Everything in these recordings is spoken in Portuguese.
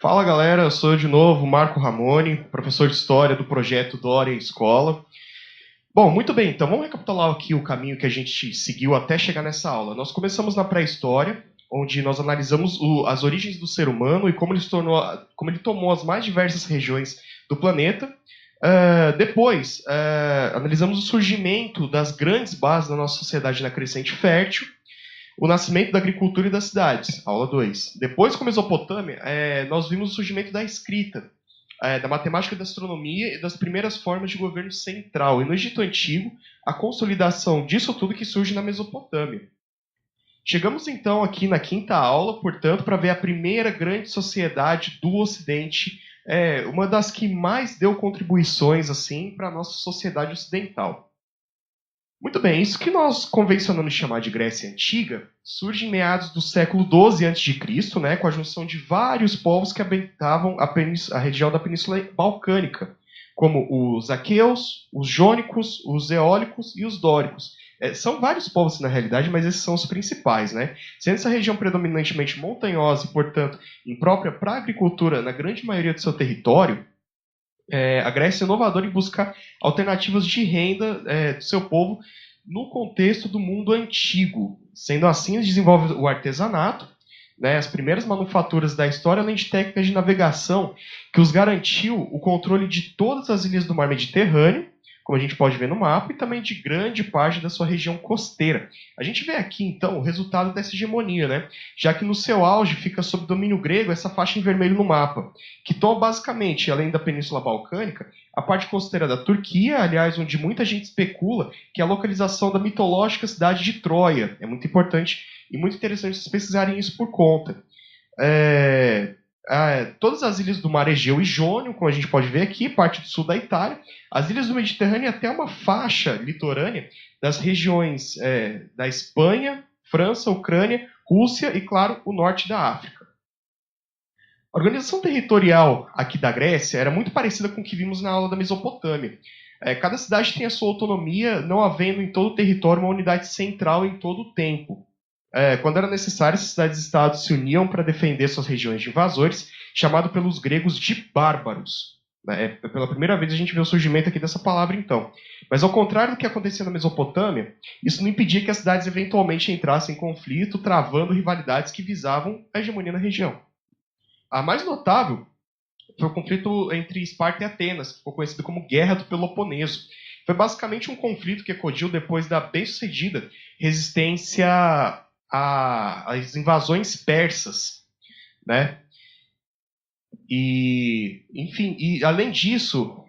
Fala galera, eu sou de novo Marco Ramone, professor de História do projeto Dória Escola. Bom, muito bem, então vamos recapitular aqui o caminho que a gente seguiu até chegar nessa aula. Nós começamos na pré-história, onde nós analisamos as origens do ser humano e como ele tomou as mais diversas regiões do planeta. Depois, analisamos o surgimento das grandes bases da nossa sociedade na crescente fértil, o nascimento da agricultura e das cidades, aula 2. Depois, com a Mesopotâmia, nós vimos o surgimento da escrita, da matemática e da astronomia e das primeiras formas de governo central. E no Egito Antigo, a consolidação disso tudo que surge na Mesopotâmia. Chegamos então aqui na quinta aula, portanto, para ver a primeira grande sociedade do Ocidente, uma das que mais deu contribuições assim para a nossa sociedade ocidental. Muito bem, isso que nós convencionamos chamar de Grécia Antiga surge em meados do século XII a.C., né, com a junção de vários povos que habitavam a região da Península Balcânica, como os aqueus, os jônicos, os eólicos e os dóricos. São vários povos na realidade, mas esses são os principais. Né? Sendo essa região predominantemente montanhosa e, portanto, imprópria para a agricultura na grande maioria do seu território, a Grécia é inovadora em buscar alternativas de renda do seu povo no contexto do mundo antigo. Sendo assim, eles desenvolvem o artesanato, né, as primeiras manufaturas da história, além de técnicas de navegação que os garantiu o controle de todas as ilhas do mar Mediterrâneo, como a gente pode ver no mapa, e também de grande parte da sua região costeira. A gente vê aqui, então, o resultado dessa hegemonia, né? Já que no seu auge fica sob domínio grego essa faixa em vermelho no mapa, que toma basicamente, além da Península Balcânica, a parte costeira da Turquia, aliás, onde muita gente especula que é a localização da mitológica cidade de Troia. É muito importante e muito interessante vocês pesquisarem isso por conta. Todas as ilhas do mar Egeu e Jônio, como a gente pode ver aqui, parte do sul da Itália, as ilhas do Mediterrâneo e até uma faixa litorânea das regiões da Espanha, França, Ucrânia, Rússia e, claro, o norte da África. A organização territorial aqui da Grécia era muito parecida com o que vimos na aula da Mesopotâmia. Cada cidade tem a sua autonomia, não havendo em todo o território uma unidade central em todo o tempo. Quando era necessário, as cidades-estados se uniam para defender suas regiões de invasores, chamado pelos gregos de bárbaros. Pela primeira vez a gente vê o surgimento aqui dessa palavra, então. Mas ao contrário do que acontecia na Mesopotâmia, isso não impedia que as cidades eventualmente entrassem em conflito, travando rivalidades que visavam a hegemonia na região. A mais notável foi o conflito entre Esparta e Atenas, que ficou conhecido como Guerra do Peloponeso. Foi basicamente um conflito que eclodiu depois da bem-sucedida resistência às invasões persas, né? E, enfim, além disso,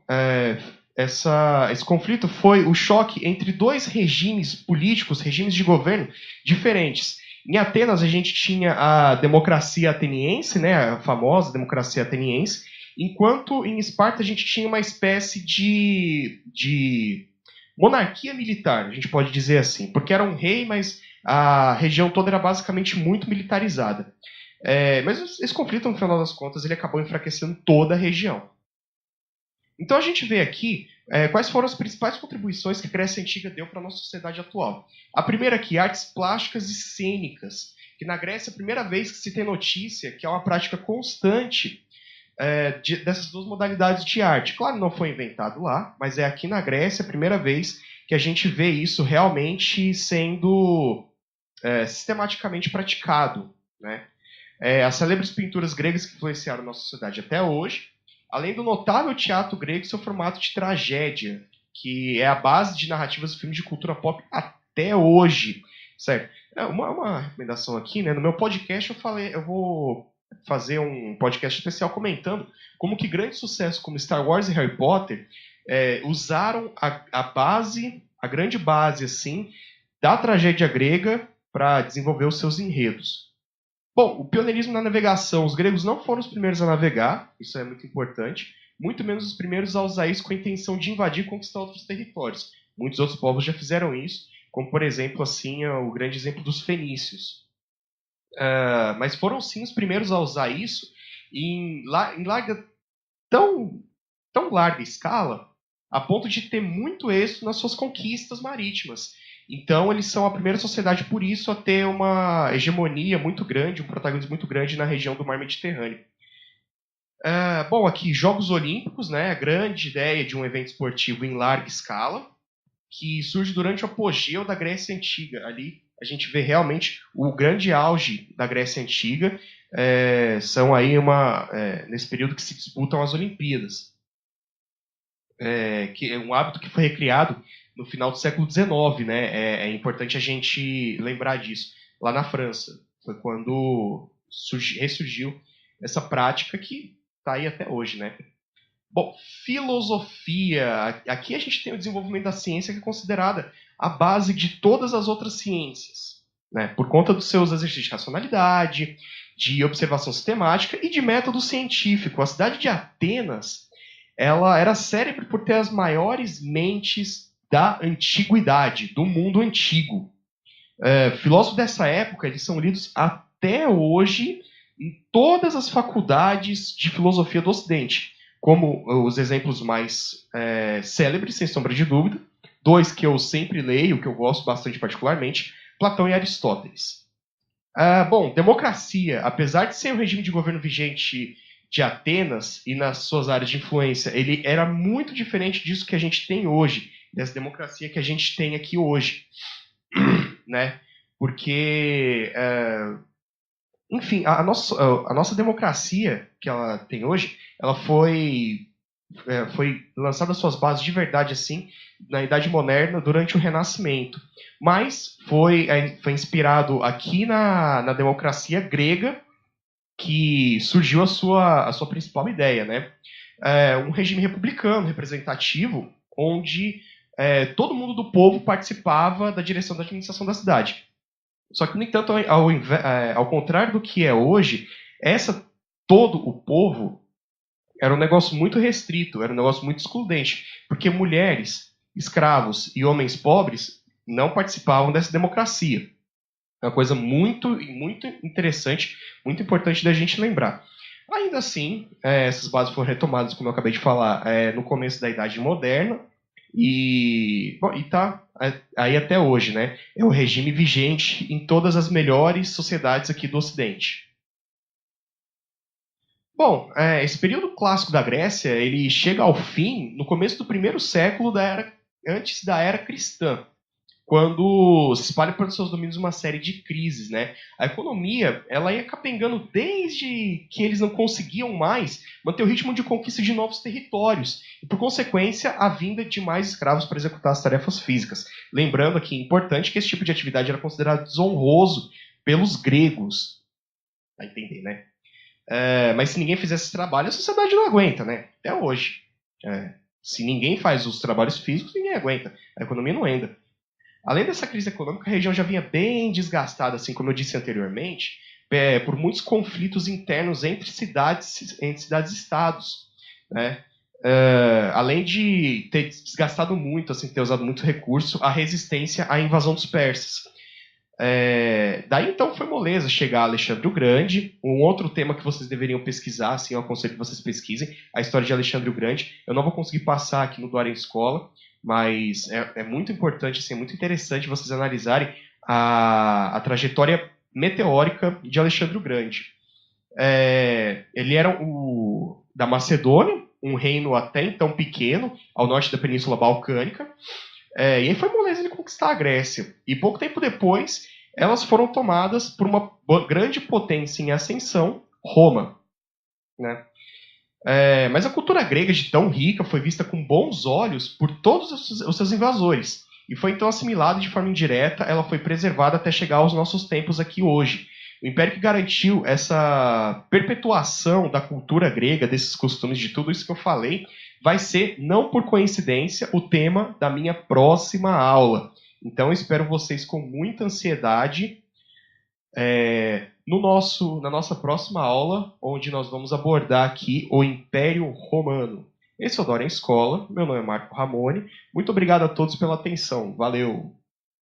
esse conflito foi o choque entre dois regimes políticos, regimes de governo diferentes. Em Atenas a gente tinha a democracia ateniense, né, a famosa democracia ateniense, enquanto em Esparta a gente tinha uma espécie de monarquia militar, a gente pode dizer assim, porque era um rei, mas a região toda era basicamente muito militarizada. Mas esse conflito, no final das contas, ele acabou enfraquecendo toda a região. Então a gente vê aqui quais foram as principais contribuições que a Grécia Antiga deu para a nossa sociedade atual. A primeira aqui, artes plásticas e cênicas, que na Grécia é a primeira vez que se tem notícia que há uma prática constante dessas duas modalidades de arte. Claro, não foi inventado lá, mas é aqui na Grécia a primeira vez que a gente vê isso realmente sendo sistematicamente praticado, né? As célebres pinturas gregas que influenciaram a nossa sociedade até hoje, além do notável teatro grego e seu formato de tragédia, que é a base de narrativas e filmes de cultura pop até hoje. Certo? Uma recomendação aqui, né? No meu podcast eu vou fazer um podcast especial comentando como que grandes sucessos como Star Wars e Harry Potter usaram a grande base assim, da tragédia grega para desenvolver os seus enredos. Bom, o pioneirismo na navegação. Os gregos não foram os primeiros a navegar, isso é muito importante, muito menos os primeiros a usar isso com a intenção de invadir e conquistar outros territórios. Muitos outros povos já fizeram isso, como, por exemplo, assim, o grande exemplo dos fenícios. Mas foram, sim, os primeiros a usar isso em larga, tão larga escala, a ponto de ter muito êxito nas suas conquistas marítimas. Então, eles são a primeira sociedade, por isso, a ter uma hegemonia muito grande, um protagonismo muito grande na região do mar Mediterrâneo. Bom, aqui, Jogos Olímpicos, né? A grande ideia de um evento esportivo em larga escala, que surge durante o apogeu da Grécia Antiga. Ali a gente vê realmente o grande auge da Grécia Antiga. São aí nesse período que se disputam as Olimpíadas, que é um hábito que foi recriado no final do século XIX, né? É importante a gente lembrar disso. Lá na França, foi quando ressurgiu essa prática que está aí até hoje, né? Bom, filosofia. Aqui a gente tem o desenvolvimento da ciência que é considerada a base de todas as outras ciências, né? Por conta dos seus exercícios de racionalidade, de observação sistemática e de método científico. A cidade de Atenas, ela era célebre por ter as maiores mentes da antiguidade, do mundo antigo. Filósofos dessa época, eles são lidos até hoje em todas as faculdades de filosofia do Ocidente, como os exemplos mais célebres, sem sombra de dúvida, dois que eu sempre leio, que eu gosto bastante particularmente, Platão e Aristóteles. Bom, democracia, apesar de ser um regime de governo vigente de Atenas e nas suas áreas de influência, ele era muito diferente disso que a gente tem hoje, dessa democracia que a gente tem aqui hoje, né? Porque, enfim, a nossa democracia que ela tem hoje, ela foi lançada às suas bases de verdade assim na Idade Moderna, durante o Renascimento, mas foi inspirado aqui na democracia grega que surgiu a sua principal ideia, né? Um regime republicano, representativo, onde todo mundo do povo participava da direção da administração da cidade. Só que, no entanto, ao contrário do que é hoje, todo o povo era um negócio muito restrito, era um negócio muito excludente, porque mulheres, escravos e homens pobres não participavam dessa democracia. É uma coisa muito, muito interessante, muito importante da gente lembrar. Ainda assim, essas bases foram retomadas, como eu acabei de falar, no começo da Idade Moderna, e está aí até hoje, né? É o regime vigente em todas as melhores sociedades aqui do Ocidente. Bom, esse período clássico da Grécia, ele chega ao fim no começo do primeiro século antes da era cristã, quando se espalha para os seus domínios uma série de crises, né? A economia, ela ia capengando desde que eles não conseguiam mais manter o ritmo de conquista de novos territórios e, por consequência, a vinda de mais escravos para executar as tarefas físicas. Lembrando aqui, importante, que esse tipo de atividade era considerado desonroso pelos gregos. Vai entender, né? Mas se ninguém fizesse esse trabalho, a sociedade não aguenta, né? Até hoje. Se ninguém faz os trabalhos físicos, ninguém aguenta. A economia não anda. Além dessa crise econômica, a região já vinha bem desgastada, assim como eu disse anteriormente, por muitos conflitos internos entre cidades e estados, né? Além de ter desgastado muito, assim, ter usado muito recurso, a resistência à invasão dos persas. Daí então foi moleza chegar a Alexandre o Grande. Um outro tema que vocês deveriam pesquisar, assim, eu aconselho que vocês pesquisem, a história de Alexandre o Grande. Eu não vou conseguir passar aqui no Dória em Escola, mas é muito importante, assim, é muito interessante vocês analisarem a trajetória meteórica de Alexandre o Grande. Ele era da Macedônia, um reino até então pequeno, ao norte da Península Balcânica, e aí foi moleza ele conquistar a Grécia. E pouco tempo depois, elas foram tomadas por uma grande potência em ascensão, Roma, né? Mas a cultura grega, de tão rica, foi vista com bons olhos por todos os seus invasores. E foi então assimilada de forma indireta, ela foi preservada até chegar aos nossos tempos aqui hoje. O império que garantiu essa perpetuação da cultura grega, desses costumes, de tudo isso que eu falei, vai ser, não por coincidência, o tema da minha próxima aula. Então eu espero vocês com muita ansiedade na nossa próxima aula, onde nós vamos abordar aqui o Império Romano. Esse é o Dória em Escola, meu nome é Marco Ramone. Muito obrigado a todos pela atenção. Valeu!